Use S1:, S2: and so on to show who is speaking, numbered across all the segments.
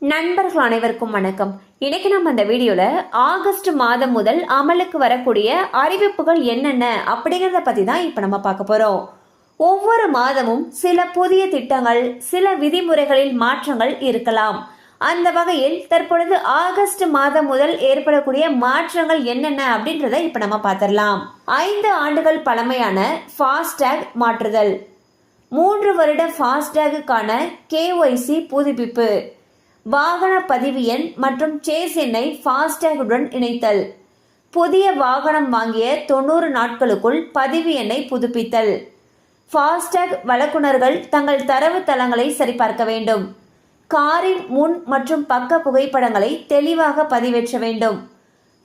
S1: நண்பர்கள் அனைவருக்கும் வணக்கம். இன்னைக்கு நம்ம இந்த வீடியோல ஆகஸ்ட் மாதம் முதல் அமலுக்கு வரக்கூடிய அறிவிப்புகள் என்னென்ன அப்படிங்கறத பத்தி தான் இப்ப நம்ம பார்க்க போறோம். ஒவ்வொரு மாதமும் சில புதிய திட்டங்கள், சில விதிமுறைகளில் மாற்றங்கள் இருக்கலாம். அந்த வகையில் தற்பொழுது ஆகஸ்ட் மாதம் முதல் ஏற்படக்கூடிய மாற்றங்கள் என்னென்ன அப்படின்றத இப்ப நம்ம பார்த்திடலாம். 5 ஆண்டுகள் பழமையான ஃபாஸ்டேக் மாற்றுதல், 3 வருட ஃபாஸ்டேகுக்கான KYC புதுப்பிப்பு, வாகன பதிவு எண் மற்றும் சேஸ் எண்ணை ஃபாஸ்டேகுடன் இணைத்தல், புதிய வாகனம் வாங்கிய 90 நாட்களுக்குள் பதிவு எண்ணை புதுப்பித்தல், ஃபாஸ்டேக் வழங்குனர்கள் தங்கள் தரவு தளங்களை சரிபார்க்க வேண்டும், காரின் முன் மற்றும் பக்க புகைப்படங்களை தெளிவாக பதிவேற்ற வேண்டும்,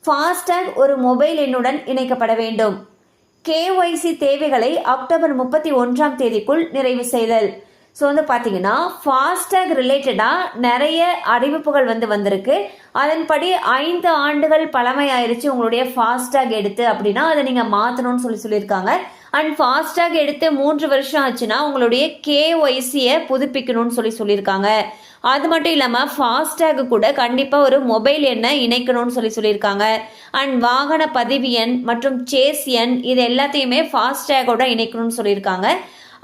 S1: ஃபாஸ்டேக் ஒரு மொபைல் எண்ணுடன் இணைக்கப்பட வேண்டும், KYC தேவைகளை அக்டோபர் 31ஆம் தேதிக்குள் நிறைவு செய்தல். ஸோ பார்த்தீங்கன்னா ஃபாஸ்டேக் ரிலேட்டடாக நிறைய அறிவிப்புகள் வந்திருக்கு. அதன்படி 5 ஆண்டுகள் பழமையாயிருச்சு உங்களுடைய ஃபாஸ்டேக் எடுத்து அப்படின்னா அதை நீங்கள் மாற்றணும்னு சொல்லியிருக்காங்க. அண்ட் ஃபாஸ்டேக் எடுத்து 3 வருஷம் ஆச்சுன்னா உங்களுடைய KYCயை புதுப்பிக்கணும்னு சொல்லியிருக்காங்க. அது மட்டும் இல்லாமல் ஃபாஸ்டேக் கூட கண்டிப்பாக ஒரு மொபைல் எண்ணை இணைக்கணும்னு சொல்லியிருக்காங்க. அண்ட் வாகன பதிவு எண் மற்றும் சேஸ் எண் இது எல்லாத்தையுமே ஃபாஸ்டேகோட இணைக்கணும்னு சொல்லியிருக்காங்க.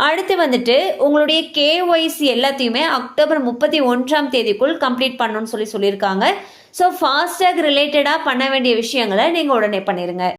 S1: அடுத்து உங்களுடைய KYC எல்லாத்தையுமே அக்டோபர் 31ஆம் தேதிக்குள் கம்ப்ளீட் பண்ணணும்னு சொல்லியிருக்காங்க. ஸோ ஃபாஸ்டேக் ரிலேட்டடாக பண்ண வேண்டிய விஷயங்களை நீங்கள் உடனே பண்ணிடுங்க.